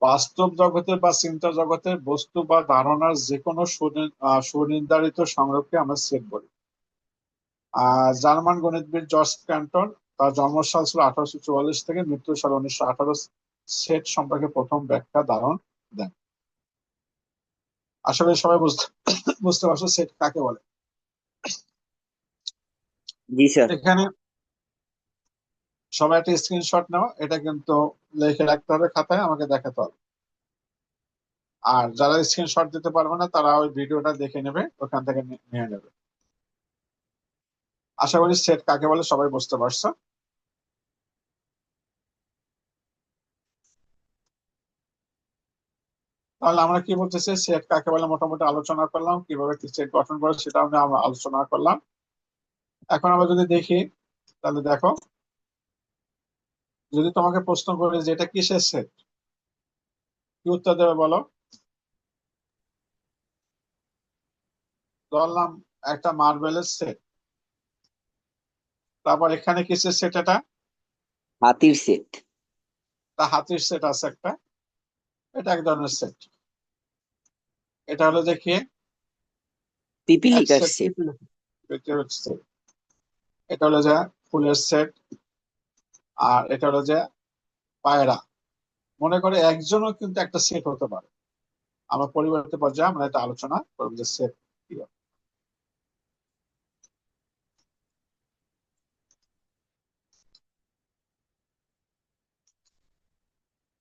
বাস্তব জগতে বা চিন্তা জগতে বস্তু বা ধারণার যে কোনো সুনির্ধারিত সংগ্রহকে আমরা সেট বলি। জার্মান গণিতবিদ জর্জ ক্যান্টন, তার জন্মসাল ছিল 1844 থেকে মৃত্যু সাল 1918, সেট সম্পর্কে প্রথম ব্যাখ্যা ধারণ দেন। আশা করি সবাই বুঝতে পারছো সেট কাকে বলে। জি স্যার। এখানে সবাই একটা স্ক্রিনশট নাও, এটা কিন্তু লিখে রাখতে হবে খাতায়, আমাকে দেখাতে হবে। আর যারা স্ক্রিনশট দিতে পারবে না তারা ওই ভিডিওটা দেখে নেবে, ওখান থেকে নিয়ে নেবে। আশা করি সেট কাকে বলে সবাই বুঝতে পারছো। তাহলে আমরা কি বলতেছি, সেট কাকে বলে মোটামুটি আলোচনা করলাম, কিভাবে কি সেট গঠন করে সেটা আমরা আলোচনা করলাম। এখন আমরা যদি দেখি, তাহলে দেখো, যদি তোমাকে প্রশ্ন করে যে এটা কিসের সেট, কি উত্তর দেবে বলো? ধরলাম একটা মার্বেলের সেট, তারপর এখানে কিসের সেট? এটা হাতির সেট। তা হাতির সেট আছে একটা, এটা এক ধরনের সেট। এটা হলো যে কি, এক পিপিলিকার সেট সেট। সেট। এটা হলো যে ফুলের সেট। আর এটা হলো যে পায়রা। মনে করে একজনও কিন্তু একটা সেট হতে পারে। আমরা পরিবর্তিত পর্যায়ে আমরা এটা আলোচনা করবো যে সেট কি হয়।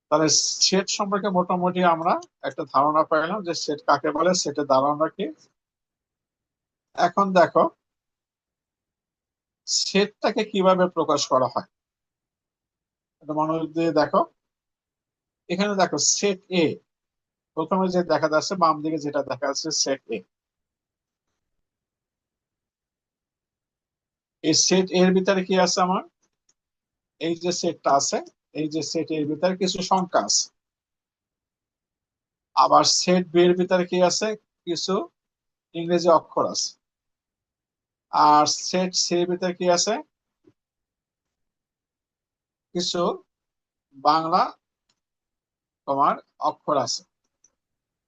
তাহলে সেট সম্পর্কে মোটামুটি আমরা একটা ধারণা পাইলাম যে সেট কাকে বলে, সেটের ধারণা কি। এখন দেখো সেটটাকে কিভাবে প্রকাশ করা হয়, এটা মনোযোগ দিয়ে দেখো। এখানে দেখো সেট এ, প্রথমে যে দেখা যাচ্ছে বাম দিকে যেটা দেখা যাচ্ছে সেট এ। এই সেট এর ভিতরে কি আছে আমার, এই যে সেটটা আছে, এই যে সেট এর ভিতরে কিছু সংখ্যা আছে। আবার সেট বি এর ভিতরে কি আছে, কিছু ইংরেজি অক্ষর আছে। আর সেট সি এর ভিতরে কি আছে, কিছু বাংলা তোমার অক্ষর আছে।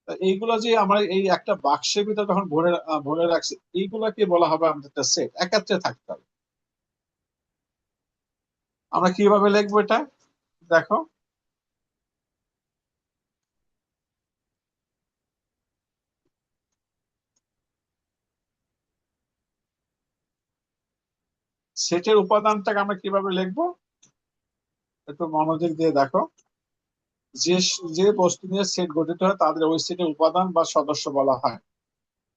তো এইগুলো যে আমরা এই একটা বাক্সের ভিতরে যখন ভরে ভরে রাখছি, এইগুলাকে বলা হবে আমাদের একটা সেট, একত্রে থাকতে হবে। আমরা কিভাবে লিখবো এটা দেখো। সেটের উপাদানটাকে আমরা কিভাবে লিখবো, একটু মনোযোগ দিয়ে দেখো। যে যে বস্তু নিয়ে সেট গঠিত হয় তাদের ওই সেটের উপাদান বা সদস্য বলা হয়।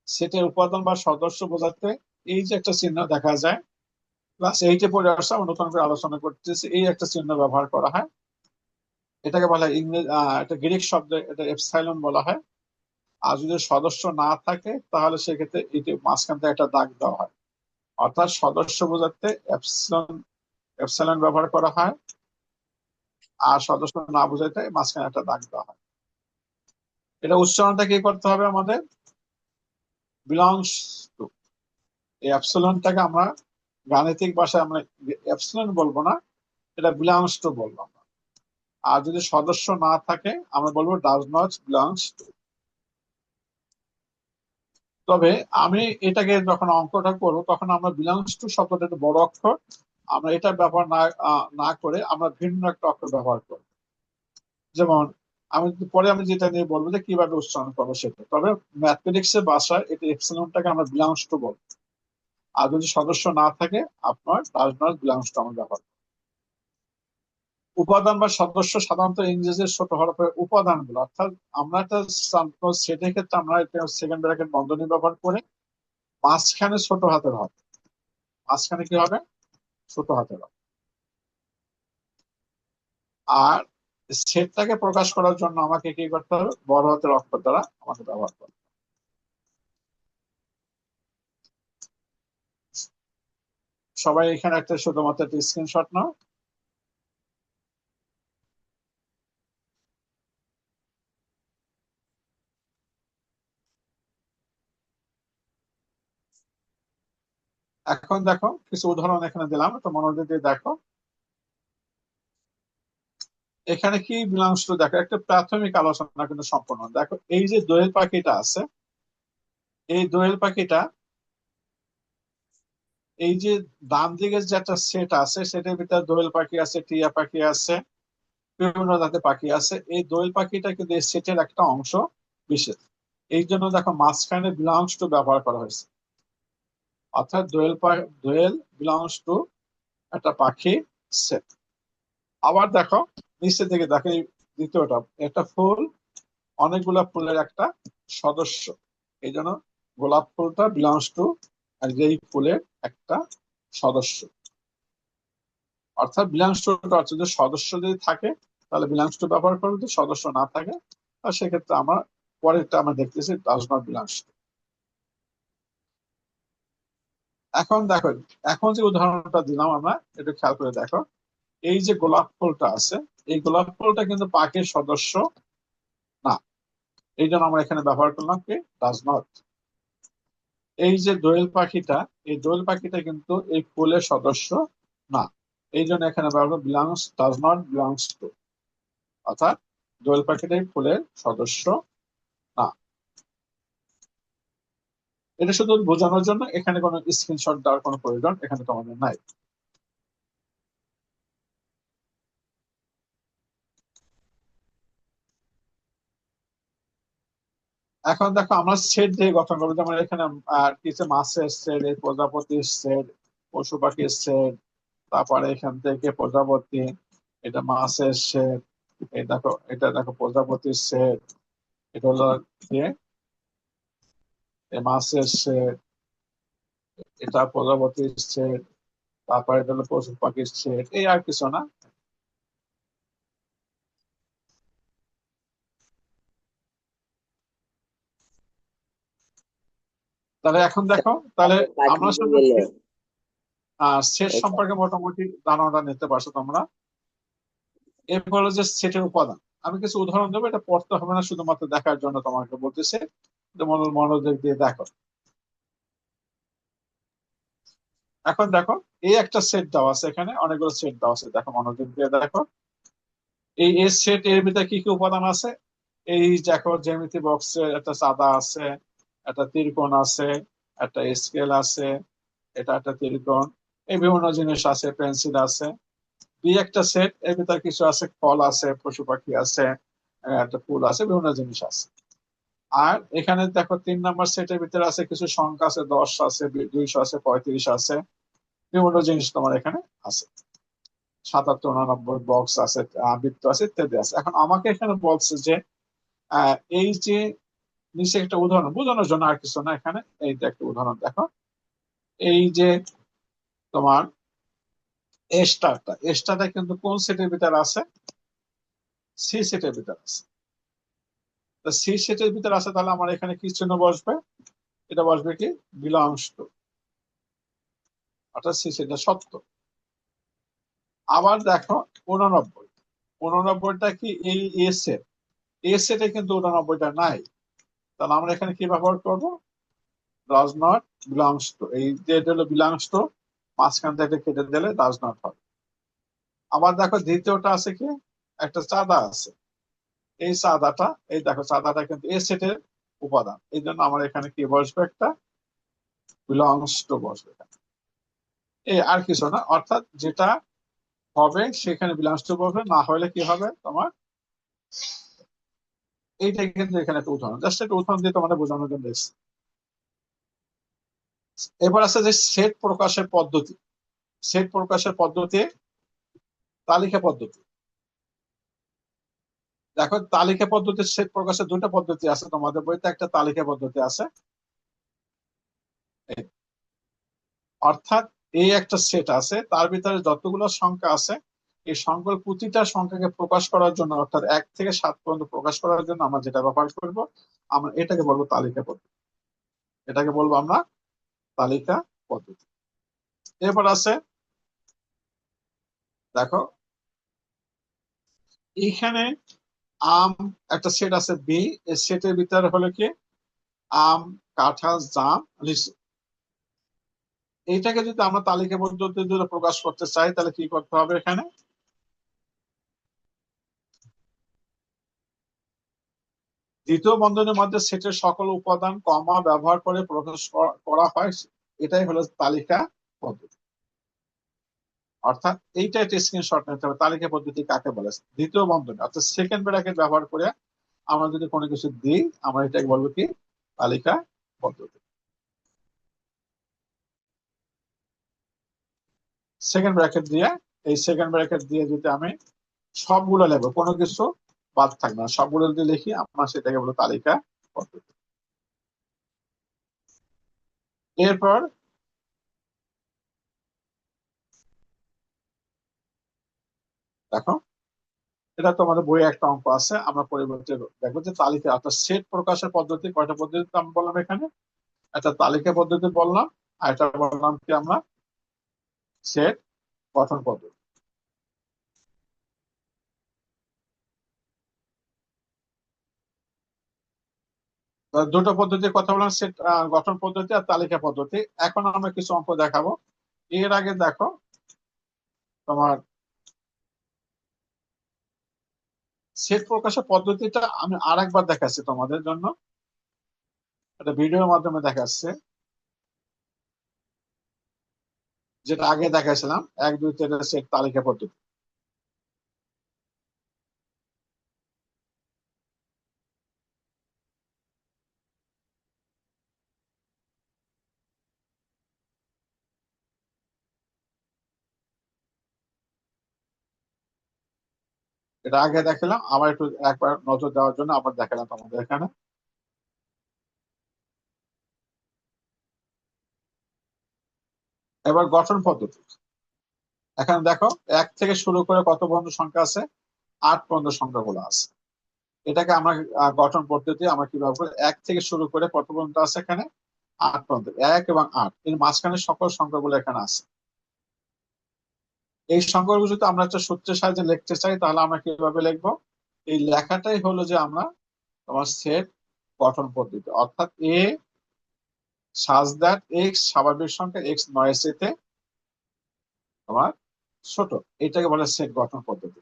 সেটের উপাদান বা সদস্য বোঝাতে এই যে একটা চিহ্ন দেখা যায়, ক্লাস 8-এ পড়ে আসছে, আমরা নতুন করে আলোচনা করতেছি, এই একটা চিহ্ন ব্যবহার করা হয়। এটাকে বলা হয় ইংরেজি, একটা গ্রিক শব্দ, এটা এপসাইলন বলা হয়। আর যদি সদস্য না থাকে তাহলে সেক্ষেত্রে এটি মাঝখান থেকে একটা দাগ দেওয়া হয়। অর্থাৎ সদস্য বোঝাতে এপসাইলন, এপসাইলন ব্যবহার করা হয়। আর সদস্য না বোঝাতে মাঝখানে একটা দাগ দেওয়া হয়। এটা উচ্চারণটা কি করতে হবে আমাদের, বিলংস টু। এই অ্যাপসিলনটাকে আমরা গাণিতিক ভাষায় আমরা অ্যাপসিলন বলবো না, এটা বিলংস টু বলবো আমরা। আর যদি সদস্য না থাকে আমরা বলবো ডাজ নট বিলংস টু। তবে আমি এটাকে যখন অঙ্কটা করবো তখন আমরা বিলংস টু শব্দটা একটু বড় অক্ষর, আমরা এটা ব্যবহার না করে আমরা ভিন্ন একটা অক্ষর ব্যবহার করব। যেমন আমি যেটা নিয়ে বলবো যে কিভাবে উচ্চারণ করবো সেটা। তবে ম্যাথমেটিক্স এর ভাষায় এটা এপসিলনটাকে আমরা বিলংস টু বলবো। আর যদি সদস্য না থাকে আপনার ডাজ নট বিলংস টু আমরা ব্যবহার করবো। উপাদান বা সদস্য সাধারণত ইংরেজির ছোট হরফের উপাদানগুলো, অর্থাৎ আমরা একটা সেটের ক্ষেত্রে আমরা সেকেন্ড ব্র্যাকেট বন্ধনী ব্যবহার করে মাঝখানে ছোট হাতের হবে, মাঝখানে কি হবে, ছোট হাতের হবে। আর সেটটাকে প্রকাশ করার জন্য আমাকে কি করতে হবে, বড় হাতের অক্ষর দ্বারা আমাকে ব্যবহার করতে হবে। সবাই এখানে একটা শুধুমাত্র একটা স্ক্রিনশট নাও। এখন দেখো কিছু উদাহরণ এখানে দিলাম, তো মনোযোগ দিয়ে দেখো। এখানে কি বিলংস টু দেখো, একটা প্রাথমিক আলোচনা কিন্তু সম্পূর্ণ। দেখো এই যে দোয়েল পাখিটা আছে, এই দোয়েল পাখিটা, এই যে ডান দিকের যে একটা সেট আছে, সেটার ভিতরে দোয়েল পাখি আছে, টিয়া পাখি আছে, বিভিন্ন জাতের পাখি আছে। এই দোয়েল পাখিটা কিন্তু এই সেটের একটা অংশ বিশেষ। এই জন্য দেখো মাঝখানে বিলংস টু ব্যবহার করা হয়েছে, অর্থাৎ দোয়েল বিলংস টু একটা পাখি সেট। আবার দেখো নিচের দিকে দেখো, এই দ্বিতীয়টা, একটা ফুল, অনেকগুলা ফুলের একটা সদস্য। এই জন্য গোলাপ ফুলটা বিলংস টু এই ফুলের একটা সদস্য। অর্থাৎ বিলংস টু অর্থ যদি সদস্য যদি থাকে তাহলে বিলংস টু ব্যবহার করবে, যদি সদস্য না থাকে আর সেক্ষেত্রে আমরা পরেরটা আমরা দেখতেছি ডাজ নট বিলংস টু। এখন দেখো, এখন যে উদাহরণটা দিলাম আমরা, একটু খেয়াল করে দেখো। এই যে গোলাপ ফুলটা আছে, এই গোলাপ ফুলটা কিন্তু পাখির সদস্য না। এই জন্য আমরা এখানে ব্যবহার করলাম কি ডাজ নট। এই যে দোয়েল পাখিটা, এই দোয়েল পাখিটা কিন্তু এই ফুলের সদস্য না। এই জন্য এখানে ব্যবহার belongs, does not belongs to, অর্থাৎ দোয়েল পাখিটা এই ফুলের সদস্য না। এটা শুধু বোঝানোর জন্য, এখানে কোনো স্ক্রিনশট দেওয়ার কোনো প্রয়োজন এখানে তোমাদের নাই। এখন দেখো আমরা সেট দিয়ে গঠন করবো, যেমন এখানে কিছু মাছের সেট, এই প্রজাপতির সেট, পশু পাখির সেট, তারপরে এখান থেকে প্রজাপতি, এটা মাছের সেট, এই দেখো এটা দেখো প্রজাপতির সেট, এটা হলো দিয়ে এই মাছের সেট, এটা প্রজাপতির সেট, তারপরে এটা হলো পশু পাখির সেট, এই আর কিছু না। তাহলে এখন দেখো, তাহলে তারপর পাখি আমরা উড়ে শুধু গেলে সেট এটা সম্পর্কে মোটামুটি ধারণাটা নিতে পারছো তোমরা। এরপর হলো যে সেটের উপাদান, আমি কিছু উদাহরণ দেবো, এটা পড়তে হবে না, শুধুমাত্র দেখার জন্য তোমাকে বলতেছে, মনোযোগ দিয়ে দেখো। এখন দেখো এই একটা সেট দেওয়া আছে, এখানে অনেকগুলো সেট দেওয়া আছে, দেখো মনোযোগ দিয়ে দেখো। এই এর সেট এর ভিতরে কি কি উপাদান আছে। এই দেখো জ্যামিতি বক্সে একটা চাঁদা আছে, একটা ত্রিকোণ আছে, একটা স্কেল আছে, এটা একটা ত্রিকোণ, এই বিভিন্ন জিনিস আছে, পেন্সিল আছে। দুই একটা সেট এর ভিতরে কিছু আছে, ফল আছে, পশু পাখি আছে, একটা ফুল আছে, বিভিন্ন জিনিস আছে। আর এখানে দেখো 3 নম্বর সেটের ভিতরে আছে কিছু সংখ্যা আছে, 10 আছে, 200 আছে, 35 আছে, বিভিন্ন জিনিস তোমার এখানে আছে। 77, 89 বক্স আছে, বৃত্ত আছে, ইত্যাদি আছে। এখন আমাকে এখানে বলছে যে এই যে নিচে একটা উদাহরণ বোঝানোর জন্য, আর কিছু না, এখানে এইটা একটা উদাহরণ দেখো। এই যে তোমার এস্টারটা কিন্তু কোন সেটের ভিতরে আছে, সি সেটের ভিতরে আছে। তো সি সেটের ভিতরে আছে, তাহলে আমার এখানে কি চিহ্ন বসবে, এটা বসবে কি বিলংস টু, অর্থাৎ সি সেটটা সত্য। আবার দেখো 89, 89টা কি এই এ সেট, এ সেটে কিন্তু 89টা নাই, তাহলে আমরা এখানে কি ব্যবহার করব, ডাজ নট বিলংস টু। এই যে এটা হলো বিলংস টু, মাঝখান থেকে কেটে দিলে ডাজ নট হবে। আবার দেখো দ্বিতীয়টা আছে কি, একটা চাঁদা আছে, এই চাঁদাটা, এই দেখো চাঁদাটা কিন্তু এ সেটের উপাদান, এই জন্য আমার এখানে কি বসবে, একটা বিলংস টু বসবে এখানে। এই আর কিছু না, অর্থাৎ যেটা হবে সেখানে বিলংস টু বসবে, না হলে কি হবে তোমার, এইটাই কিন্তু এখানে একটা উদাহরণ, জাস্ট একটা উদাহরণ দিয়ে তোমাদের বোঝানোর জন্য এসেছি। এবার আছে যে সেট প্রকাশের পদ্ধতি। সেট প্রকাশের পদ্ধতি, তালিকা পদ্ধতি। দেখো তালিকা পদ্ধতির সেট প্রকাশের দুটো পদ্ধতি আছে, তোমাদের বইতে একটা তালিকা পদ্ধতি আছে। এই, অর্থাৎ এই একটা সেট আছে, তার ভিতরে যতগুলো সংখ্যা আছে, এই সংখ্যার প্রতিটা সংখ্যাকে প্রকাশ করার জন্য, অর্থাৎ 1 থেকে 7 পর্যন্ত প্রকাশ করার জন্য আমরা যেটা ব্যবহার করব, আমরা এটাকে বলবো তালিকা পদ্ধতি। এটাকে বলবো আমরা তালিকা পদ্ধতি। এরপর আছে দেখো, এইখানে আম একটা সেট আছে বি, এই সেটের ভিতরে হলো কি আম, কাঁঠাল, জাম, লিচু। এইটাকে যদি আমরা তালিকা পদ্ধতিতে যদি প্রকাশ করতে চাই, তাহলে কি করতে হবে, এখানে দ্বিতীয় বন্ধনীর মধ্যে সেটের সকল উপাদান কমা ব্যবহার করে প্রকাশ করা হয়, এটাই হলো তালিকা পদ্ধতি। অর্থাৎ এইটা একটা স্ক্রিনশট নিতে হবে, তালিকা পদ্ধতি কাকে বলে। দ্বিতীয় বন্ধনী অর্থাৎ সেকেন্ড ব্র্যাকেট ব্যবহার করে আমরা যদি কোনো কিছু দিই, আমরা এটাকে বলবো কি, তালিকা পদ্ধতি। সেকেন্ড ব্র্যাকেট দিয়ে, এই সেকেন্ড ব্র্যাকেট দিয়ে যদি আমি সবগুলো লিখবো, কোনো কিছু বাদ থাকবে না, সবগুলো যদি লিখি আমরা সেটাকে বলবো তালিকা পদ্ধতি। এরপর দেখো, এটা তোমাদের বইয়ে একটা অঙ্ক আছে, আমরা পরিবর্তে দেখবো যে তালিকা অর্থাৎ সেট প্রকাশের পদ্ধতি, কয়টা পদ্ধতি আমি বললাম এখানে, একটা তালিকা পদ্ধতি বললাম, আর এটা বললাম কি আমরা সেট গঠন পদ্ধতি। তো দুটো পদ্ধতির কথা বললাম, সেট গঠন পদ্ধতি আর তালিকা পদ্ধতি। এখন আমরা কিছু অঙ্ক দেখাবো। এর আগে দেখো তোমার সেট প্রকাশের পদ্ধতিটা আমি আরেকবার দেখাচ্ছি তোমাদের জন্য, একটা ভিডিওর মাধ্যমে দেখাচ্ছে, যেটা আগে দেখাইছিলাম 1 2 3 সেট তালিকা পদ্ধতি। এটা আগে দেখালাম, আবার একটু একবার নজর দেওয়ার জন্য আবার দেখালাম তোমাদের এখানে। এবার গঠন পদ্ধতি। এখানে দেখো 1 থেকে শুরু করে কত পর্যন্ত সংখ্যা আছে, 8 পর্যন্ত সংখ্যাগুলো আছে। এটাকে আমরা গঠন পদ্ধতি আমরা কিভাবে করি, 1 থেকে শুরু করে কত পর্যন্ত আছে এখানে, 8 পর্যন্ত, 1 এবং 8 এর মাঝখানে সকল সংখ্যাগুলো এখানে আছে। এই সংখ্যাগুলো যদি আমরা একটা সূত্রের সাহায্যে লিখতে চাই, তাহলে আমরা কিভাবে লিখবো, এই লেখাটাই হলো যে আমরা তোমার সেট গঠন পদ্ধতি। অর্থাৎ এ সাজ দ্যাট এক্স স্বাভাবিক সংখ্যা, এক্স নয় চেয়ে তোমার ছোট, এটাকে বলে সেট গঠন পদ্ধতি।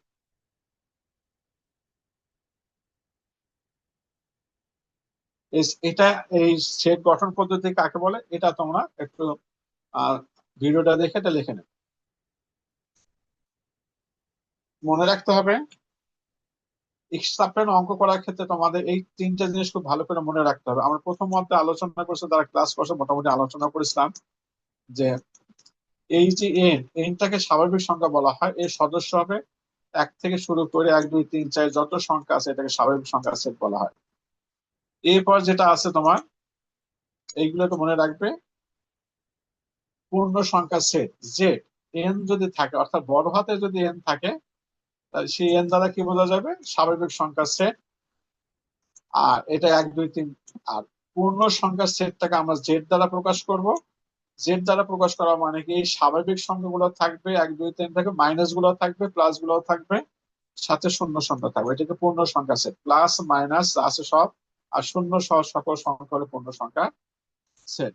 এটা এই সেট গঠন পদ্ধতি কাকে বলে, এটা তোমরা একটু ভিডিওটা দেখে এটা লিখে নেবে। মনে রাখতে হবে, এক্সাম্পল অঙ্ক করার ক্ষেত্রে তোমাদের এই তিনটা জিনিস খুব ভালো করে মনে রাখতে হবে। আমরা প্রথম মধ্যে আলোচনা করছি, যারা ক্লাস করছে মোটামুটি আলোচনা করেছিলাম যে এই যে এনটাকে স্বাভাবিক সংখ্যা বলা হয়, এর সদস্য হবে 1 থেকে শুরু করে 1 2 3 4 যত সংখ্যা আছে এটাকে স্বাভাবিক সংখ্যা সেট বলা হয়। এরপর যেটা আছে তোমার, এইগুলো তো মনে রাখবে, পূর্ণ সংখ্যা সেট, যে এন যদি থাকে অর্থাৎ বড় হাতে যদি এন থাকে, তাহলে সেই এন দ্বারা কি বোঝা যাবে, স্বাভাবিক সংখ্যা সেট। আর এটা 1 2 3, আর পূর্ণ সংখ্যার সেটটাকে আমরা জেড দ্বারা প্রকাশ করব। জেড দ্বারা প্রকাশ করা মানে কি, এই স্বাভাবিক সংখ্যাগুলো থাকবে 1 2 3 থেকে, মাইনাস গুলো থাকবে, প্লাস গুলো থাকবে, সাথে শূন্য সংখ্যা থাকবে, এটাকে পূর্ণ সংখ্যা সেট। প্লাস মাইনাস আছে সব, আর শূন্য সহ সকল সংখ্যা হলো পূর্ণ সংখ্যা সেট।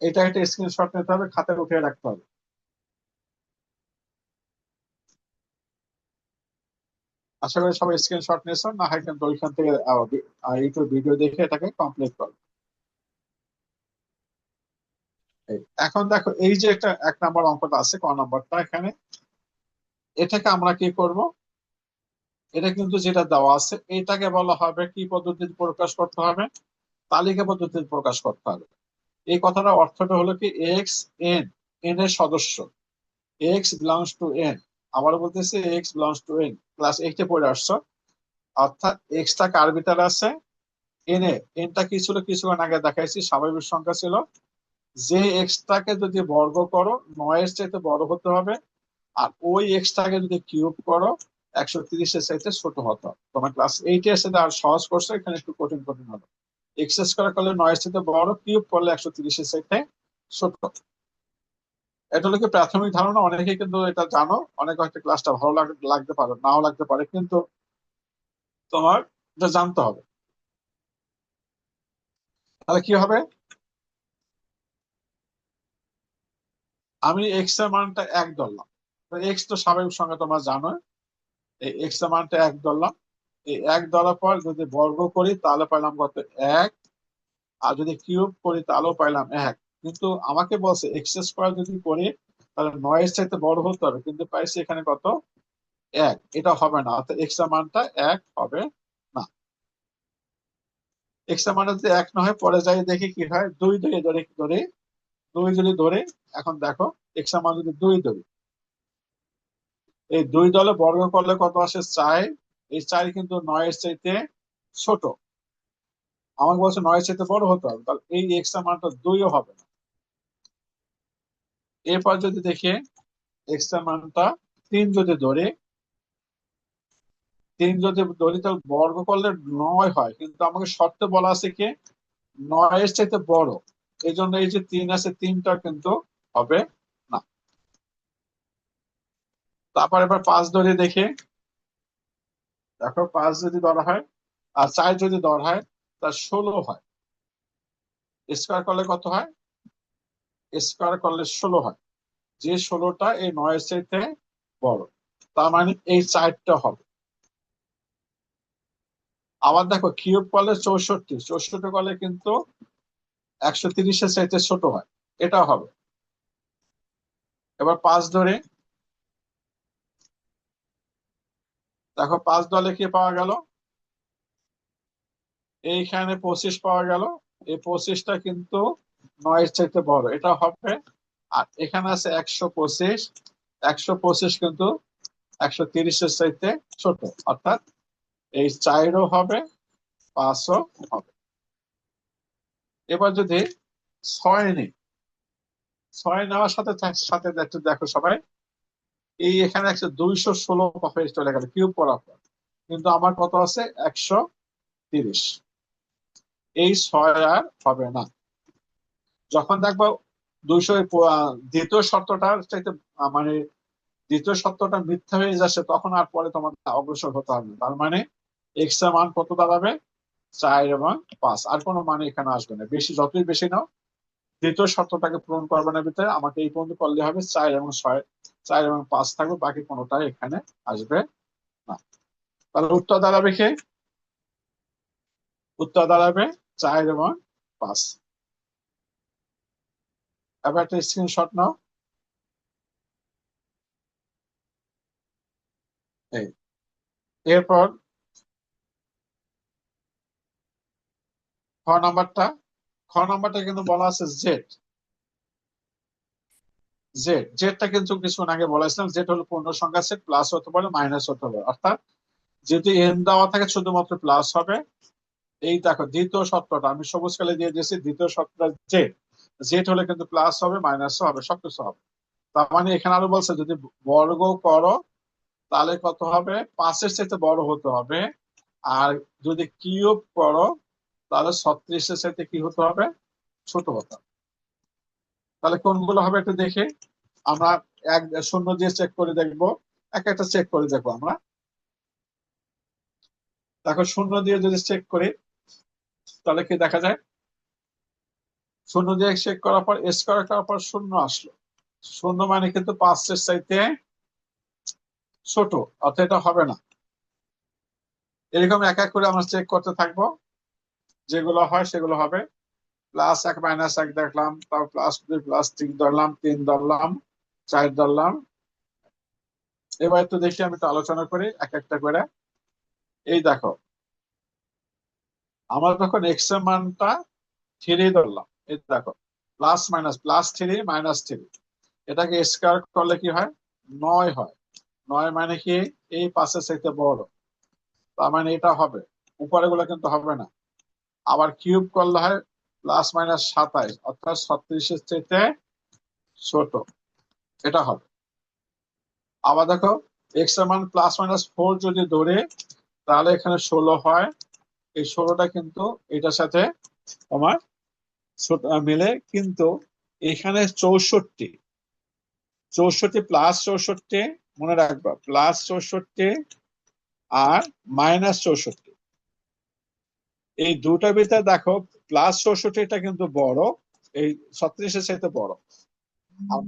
এটা একটা স্ক্রিনশট নিতে হবে, খাতায় উঠিয়ে রাখতে হবে। আশা করি সবাই স্ক্রিনশট নিয়েছো, না হয় কিন্তু ওইখান থেকে ইউটিউব ভিডিও দেখে এটাকে কমপ্লিট করো। এখন দেখো, এই যে একটা 1 নম্বর অঙ্কটা আছে, ক নম্বরটা এখানে, এটাকে আমরা কি করব, এটা কিন্তু যেটা দেওয়া আছে এটাকে বলা হবে কি পদ্ধতিতে প্রকাশ করতে হবে, তালিকা পদ্ধতিতে প্রকাশ করতে হবে। এই কথাটা অর্থটা হলো কি, এক্স এন, এন এর সদস্য, এক্স বিলংস টু এন, আবার বলতেছে x belongs to N, class 8 পড়ে আসছো। অর্থাৎ এক্সটা কার ভিতরে আছে, এন এ, এনটা কি ছিল কিছুক্ষণ আগে দেখাইছি, স্বাভাবিক সংখ্যা ছিল। যে এক্সটাকে যদি বর্গ করো 9 এর চাইতে বড় হতে হবে, আর ওই এক্সটাকে যদি কিউব করো 130-এর চাইতে ছোট হতো। তোমার ক্লাস 8 এর সাথে আর সহজ করছে, এখানে একটু কঠিন কঠিন হলো। এক্স স্কোয়ার করলে 9 এর চাইতে বড়, কিউব করলে 130-এর চাইতে ছোট। এটা হলো কি প্রাথমিক ধারণা, অনেকে কিন্তু এটা জানো, অনেকে হয়তো ক্লাসটা ভালো লাগতে পারে, নাও লাগতে পারে, কিন্তু তোমার এটা জানতে হবে। তাহলে কি হবে, আমি এক্স এর মানটা 1 ধরলাম, এক্স তো স্বাভাবিক সংখ্যা তোমরা জানো, এই এক্স এর মানটা 1 ধরলাম। এই 1 ধরার পর যদি বর্গ করি তাহলে পাইলাম কত 1, আর যদি কিউব করি তাহলেও পাইলাম 1। কিন্তু আমাকে বলছে এক্স স্কোয়ার যদি করি তাহলে 9 এর চাইতে বড় হতে হবে, কিন্তু পাইছি এখানে কত 1। এটা হবে না, অর্থাৎ এক্স এর মানটা 1 হবে না। এক্স এর মানটা যদি 1 না হয় পরে যাই দেখি কি হয়। 2 ধরে ধরে ধরে 2 যদি ধরে, এখন দেখো এক্স এর মান যদি 2 ধরি, এই 2 দলে বর্গ করলে কত আসে 4। এই 4 কিন্তু 9 এর চাইতে ছোট। আমাকে বলছে 9 এর চাইতে বড় হতে হবে, তাহলে এই এক্স এর মানটা 2 ও হবে না। এরপর যদি দেখি এক্স এর মানটা 3 যদি ধরে, 3 যদি ধরি তাহলে বর্গ করলে 9 হয়, কিন্তু আমাকে শর্তে বলা আছে কি 9 এর চাইতে বড়। এই জন্য এই যে 3 আছে 3টা কিন্তু হবে না। তারপর এবার 5 ধরে দেখি, দেখো 5 যদি ধরা হয় আর 4 যদি ধরা হয় তার 16 হয়। স্কোয়ার করলে কত হয়? স্কোয়ার করলে 16 হয়, যে 16টা এই 9 এর চাইতে বড়। তার মানে এই 4টা হবে। আবার দেখো কিউব করলে 64, 64 করলে কিন্তু 130-এর চাইতে ছোট হয়, এটা হবে। এবার 5 ধরে দেখো, 5 দলে কি পাওয়া গেল? এইখানে 25 পাওয়া গেল। এই 25টা কিন্তু 9 এর চাইতে বড়, এটা হবে। আর এখানে আছে 125, 125 কিন্তু 130-এর চাইতে ছোট, অর্থাৎ এই 4ও হবে, 5ও হবে। এবার যদি 6 নিই, 6 নেওয়ার সাথে সাথে একটু দেখো সবাই, এই এখানে 216 পাশে চলে গেল কিউব করার পর, কিন্তু আমার কত আছে 130। এই 6 আর হবে না। যখন দেখবো 200 দ্বিতীয় শর্তটার চাইতে মানে দ্বিতীয় শর্তটা মিথ্যা হয়ে যাচ্ছে, তখন আর পরে তোমার অগ্রসর হতে হবে না। তার মানে এক্স এর মান কত দাঁড়াবে 4 এবং 5, আর কোনো মানে এখানে আসবে না। বেশি যতই বেশি নাও, দ্বিতীয় শর্তটাকে পূরণ করবে না ভিতরে, আমাকে এই পর্যন্ত করলে হবে 4 এবং 6, 4 এবং 5 থাকবে, বাকি কোনোটাই এখানে আসবে না। তাহলে উত্তর দাঁড়াবে কি? উত্তর দাঁড়াবে 4 এবং 5। এবার একটা স্ক্রিনশট নাও। এই এরপর খ নাম্বারটা কিন্তু বলা আছে জেড। জেডটা কিন্তু কিছুক্ষণ আগে বলেছিলাম, জেড হলো পূর্ণ সংখ্যা সেট, প্লাস হতে পারে মাইনাস হতে পারে, অর্থাৎ যদি এন দেওয়া থাকে শুধুমাত্র প্লাস হবে। এই দেখো দ্বিতীয় সত্যটা আমি সবুজ কালে দিয়ে দিয়েছি, দ্বিতীয় সত্যটা জেড। জেড হলে কিন্তু প্লাস হবে, মাইনাসও হবে, সবকিছু হবে। তার মানে এখানে আরো বলছে যদি বর্গ করো তাহলে কত হবে 5-এর চাইতে বড় হতে হবে, আর যদি কিউব করো তাহলে 36-এর চাইতে কি হতে হবে ছোট হতে হবে। তাহলে কোনগুলো হবে একটু দেখে আমরা এক শূন্য দিয়ে চেক করে দেখবো, এক একটা চেক করে দেখবো আমরা। দেখো শূন্য দিয়ে যদি চেক করি তাহলে কি দেখা যায়, শূন্য দিয়ে চেক করার পর স্কোয়ার করার পর শূন্য আসলো। শূন্য মানে কিন্তু 5-এর চাইতে ছোট, অর্থাৎ এটা হবে না। এরকম এক এক করে আমরা চেক করতে থাকবো, যেগুলো হয় সেগুলো হবে। +1 -1 দেখলাম, তারপর +2 +3 ধরলাম, 3 ধরলাম, 4 ধরলাম। এবার একটু দেখি, আমি একটু আলোচনা করি এক একটা করে। এই দেখো, আমরা যখন এক্স এর মানটা 3 ধরলাম, এই দেখো প্লাস মাইনাস +3 -3, এটাকে স্কয়ার করলে কি হয় 9 হয়। 9 মানে কি এই 5-এর চাইতে বড়, তার মানে এটা হবে। উপরে গুলো কিন্তু হবে না। আবার কিউব করলে হয় +-27, অর্থাৎ 36-এর চাইতে ছোট, এটা হবে। আবার দেখো এক্স এর মান +-4 যদি ধরে তাহলে এখানে 16 হয়। এই 16টা কিন্তু এটার সাথে তোমার মিলে, কিন্তু এখানে 64, 64 +64, মনে রাখবা +64 আর -64, এই দুটার ভিতরে দেখো +64টা কিন্তু বড়, এই 36-এর চাইতে বড়। আর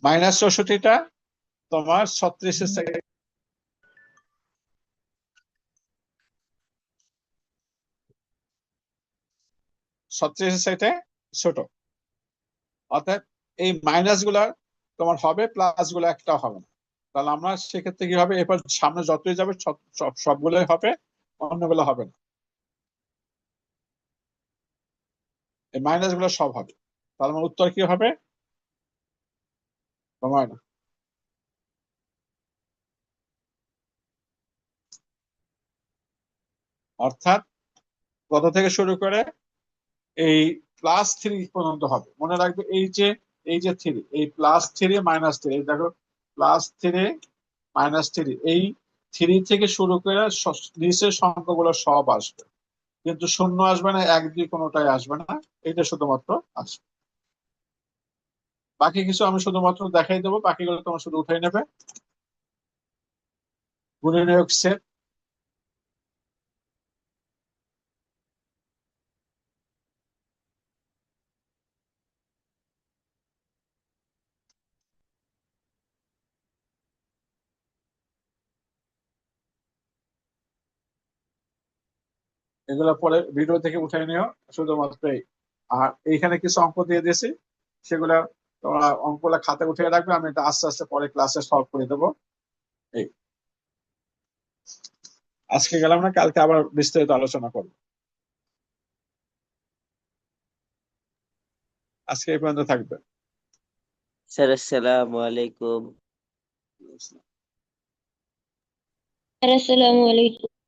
-64টা তোমার 36-এর থেকে 36-এর সাথে ছোট। অর্থাৎ এই মাইনাস গুলা তোমার হবে, প্লাস গুলো একটাও হবে না। তাহলে আমরা সেক্ষেত্রে কি হবে, এরপর সামনে যতই যাবে সবগুলোই হবে, অন্যগুলো হবে না। এই মাইনাস গুলো সব হবে। তাহলে আমার উত্তর কি হবে? সময় না। অর্থাৎ কত থেকে শুরু করে এই +3 পর্যন্ত হবে। মনে রাখবে এই যে 3, এই +3 -3, এই দেখো +3 -3, এই 3 থেকে শুরু করে নিচের সংখ্যাগুলো সব আসবে, কিন্তু শূন্য আসবে না, 1 2 কোনোটাই আসবে না। এটা শুধুমাত্র আসবে। বাকি কিছু আমি শুধুমাত্র দেখাই দেবো, বাকিগুলো তোমার শুধু উঠাই নেবে। গুণনীয়ক সেট, এগুলো পরে ভিডিও থেকে উঠাই নিও শুধুমাত্র আর এইখানে কিছু অঙ্ক দিয়ে দিয়েছি, সেগুলা তোমরা অঙ্কগুলা খাতায় উঠিয়ে রাখবে, আমি এটা আস্তে আস্তে পরে ক্লাসে সলভ করে দেবো। এই আজকে গেলাম না, কালকে আবার বিস্তারিত আলোচনা করবো। আজকে এই পর্যন্ত থাকবে। স্যার আসসালামু আলাইকুম। আসসালামু আলাইকুম।